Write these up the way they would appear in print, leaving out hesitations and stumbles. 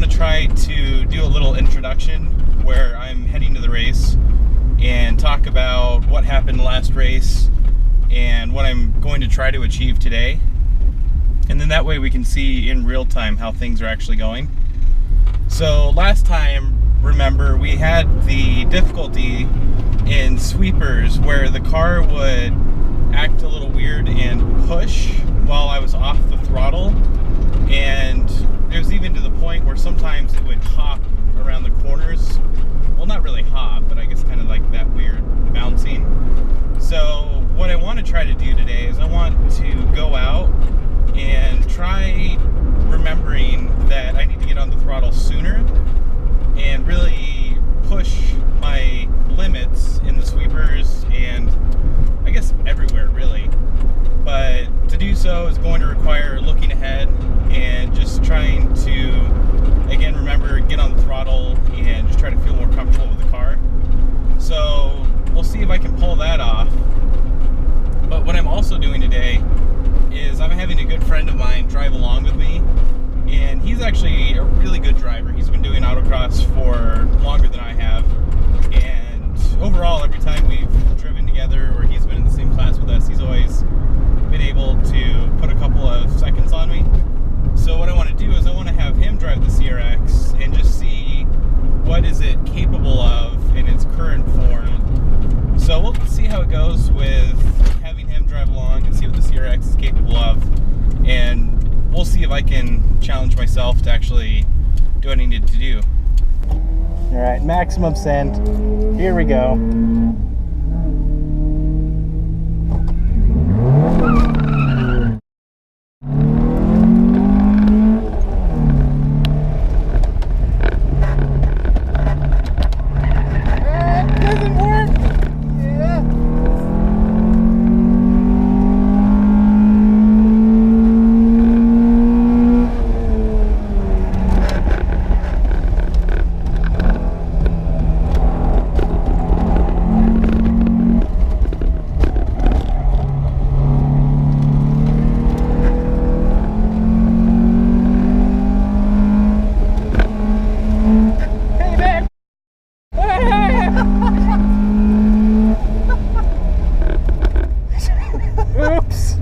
to try to do a little introduction where I'm heading to the race and talk about what happened last race and what I'm going to try to achieve today. And then that way we can see in real time how things are actually going. So last time, remember, we had the difficulty in sweepers where the car would act a little weird and push while I was off the throttle. And it was even to the point where sometimes it would hop around the corners. Well, not really hop, but I guess kind of like that weird bouncing. So what I want to try to do today is I want to go out and try remembering that I need to get on the throttle sooner and really push my limits in the sweepers and I guess everywhere really. But to do so is going to require looking ahead and just trying to, again, remember, get on the throttle and just try to feel more comfortable with the car. So we'll see if I can pull that off. But what I'm also doing today is I'm having a good friend of mine drive along with me, and he's actually a really good driver. He's been doing autocross for longer than I have, and overall every time we've driven together or he's been in the same class with us, he's always been able to put a couple of seconds on me. So what I want to do is I want to have him drive the CRX and just see what is it capable of in its current form. So we'll see how it goes with having him drive along and see what the CRX is capable of, and we'll see if I can challenge myself to actually do what I need to do. All right, maximum send. Here we go. Oops.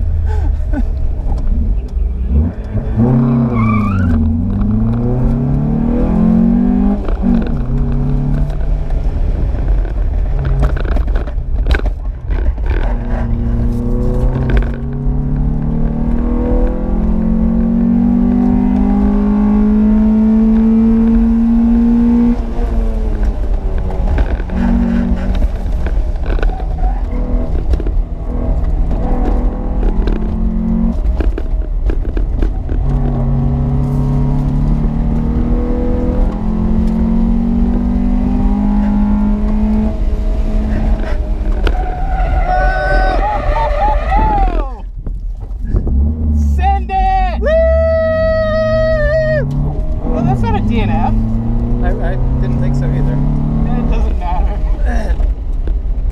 I didn't think so either. It doesn't matter.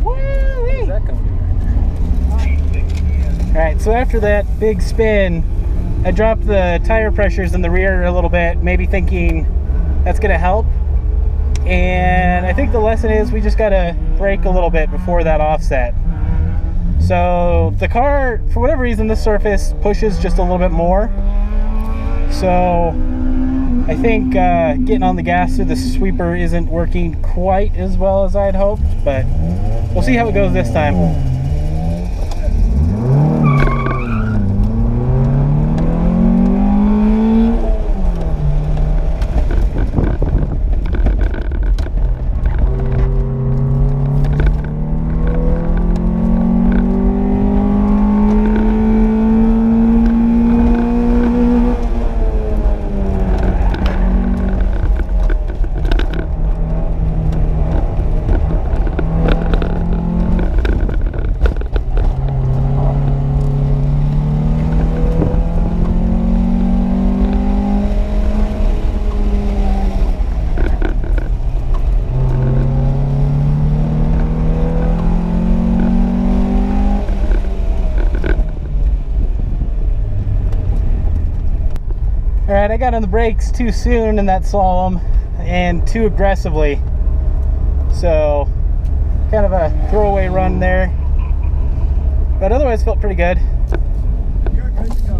Woo-wee. That coming All right, so after that big spin, I dropped the tire pressures in the rear a little bit, maybe thinking that's gonna help. And I think the lesson is we just gotta brake a little bit before that offset. So the car, for whatever reason, this surface pushes just a little bit more. So I think getting on the gas through the sweeper isn't working quite as well as I had hoped, but we'll see how it goes this time. right, I got on the brakes too soon in that slalom and too aggressively. So, kind of a throwaway run there. But otherwise felt pretty good. You're good to go.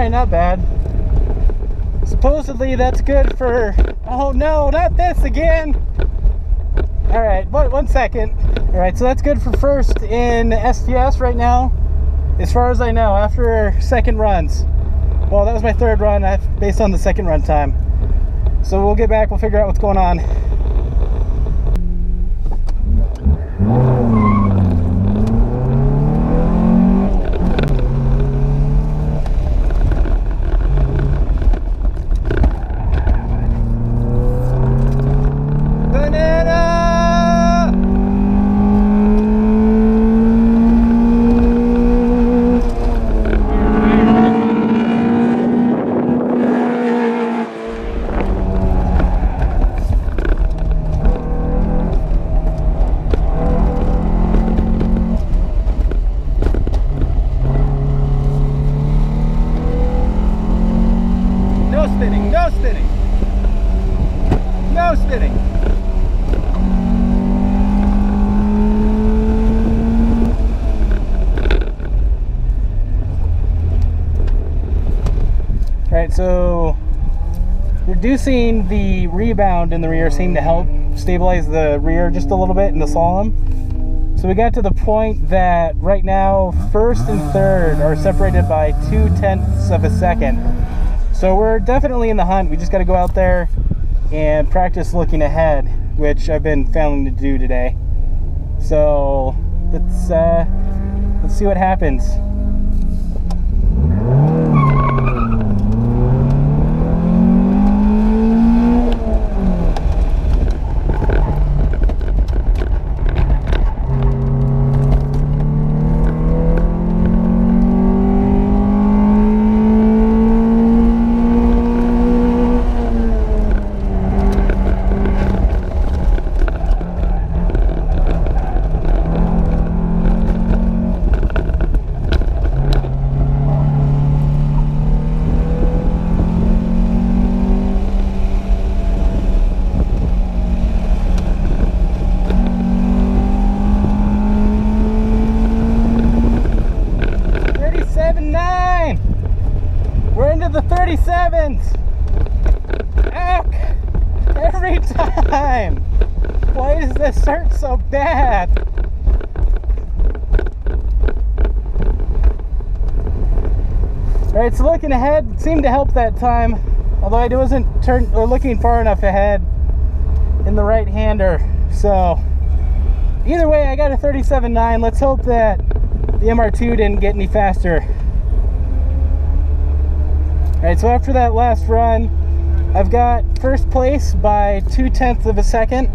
Not bad. Supposedly that's good for, oh no, not this again. All right, one second. All right, so that's good for first in STS right now, as far as I know, after second runs. Well, that was my third run based on the second run time. So we'll get back, we'll figure out what's going on. No spinning. All right, so reducing the rebound in the rear seemed to help stabilize the rear just a little bit in the slalom. So we got to the point that right now first and third are separated by 0.2 of a second. So we're definitely in the hunt. We just got to go out there and practice looking ahead, which I've been failing to do today. So let's see what happens. We're into the 37s. Heck, every time. Why does this hurt so bad? All right, so looking ahead seemed to help that time, although I wasn't looking far enough ahead in the right-hander. So either way, I got a 37.9. Let's hope that the MR2 didn't get any faster. Alright, so after that last run, I've got first place by 0.2 of a second.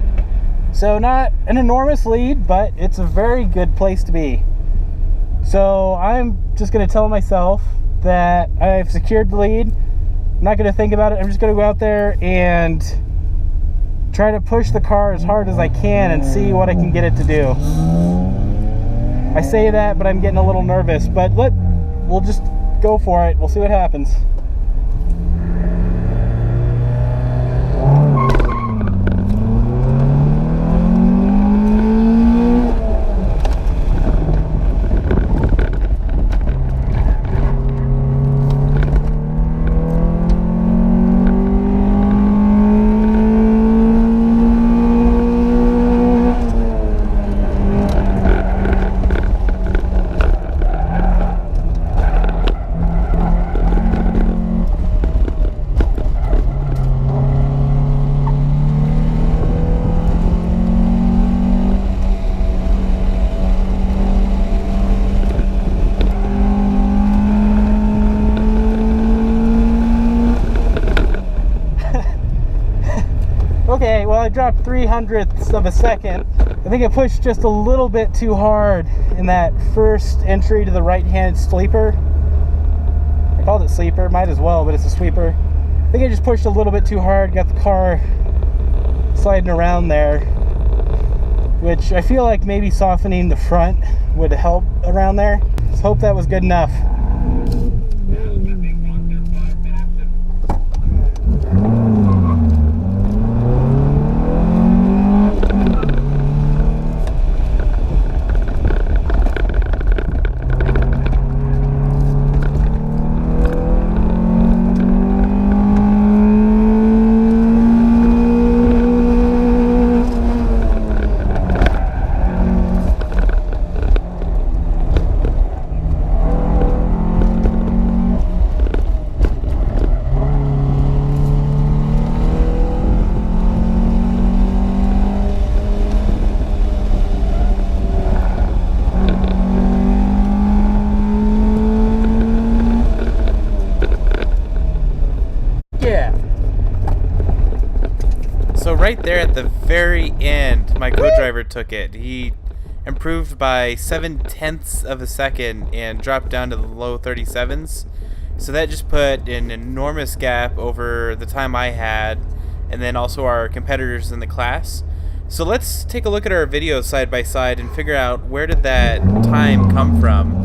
So not an enormous lead, but it's a very good place to be. So I'm just going to tell myself that I've secured the lead. I'm not going to think about it. I'm just going to go out there and try to push the car as hard as I can and see what I can get it to do. I say that, but I'm getting a little nervous, but we'll just go for it. We'll see what happens. it dropped 0.03 of a second. I think it pushed just a little bit too hard in that first entry to the right-hand sleeper. I called it sleeper, might as well, but it's a sweeper. I think I just pushed a little bit too hard, got the car sliding around there, which I feel like maybe softening the front would help around there. Let's hope that was good enough. So right there at the very end, my co-driver took it. He improved by 0.7 of a second and dropped down to the low 37s. So that just put an enormous gap over the time I had, and then also our competitors in the class. So let's take a look at our videos side by side and figure out where did that time come from.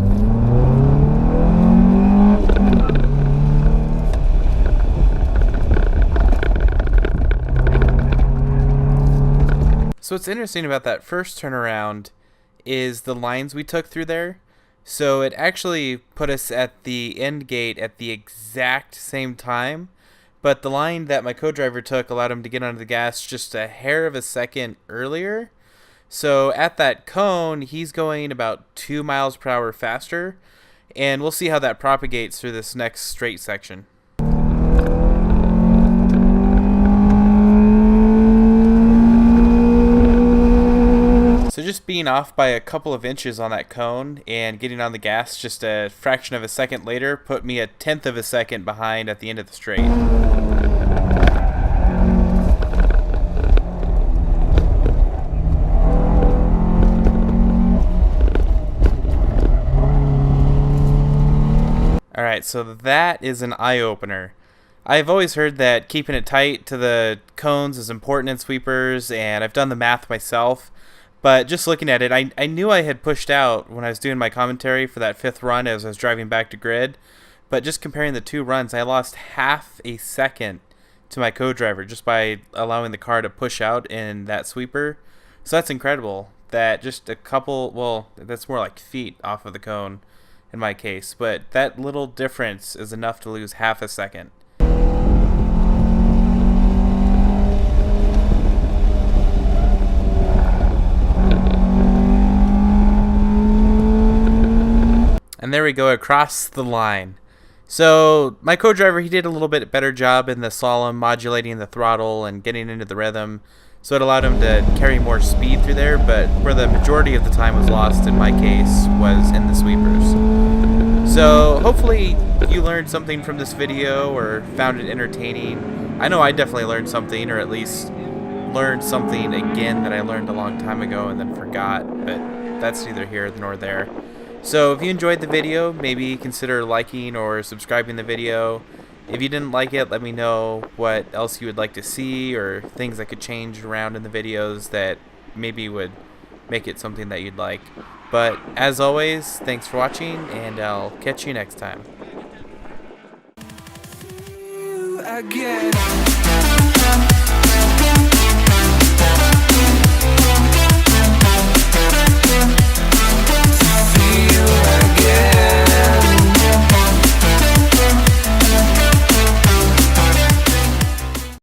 So what's interesting about that first turnaround is the lines we took through there. So it actually put us at the end gate at the exact same time, but the line that my co-driver took allowed him to get onto the gas just a hair of a second earlier. So at that cone, he's going about 2 miles per hour faster, and we'll see how that propagates through this next straight section. So just being off by a couple of inches on that cone and getting on the gas just a fraction of a second later put me 1/10 of a second behind at the end of the straight. Alright, so that is an eye-opener. I've always heard that keeping it tight to the cones is important in sweepers, and I've done the math myself. But just looking at it, I knew I had pushed out when I was doing my commentary for that 5th run as I was driving back to grid. But just comparing the two runs, I lost half a second to my co-driver just by allowing the car to push out in that sweeper. So that's incredible. That just a couple, well, that's more like feet off of the cone in my case. But that little difference is enough to lose half a second. And there we go, across the line. So my co-driver, he did a little bit better job in the slalom, modulating the throttle and getting into the rhythm. So it allowed him to carry more speed through there, but where the majority of the time was lost in my case was in the sweepers. So hopefully you learned something from this video or found it entertaining. I know I definitely learned something, or at least learned something again that I learned a long time ago and then forgot, but that's neither here nor there. So if you enjoyed the video, maybe consider liking or subscribing the video. If you didn't like it, let me know what else you would like to see or things I could change around in the videos that maybe would make it something that you'd like. But as always, thanks for watching, and I'll catch you next time. Again.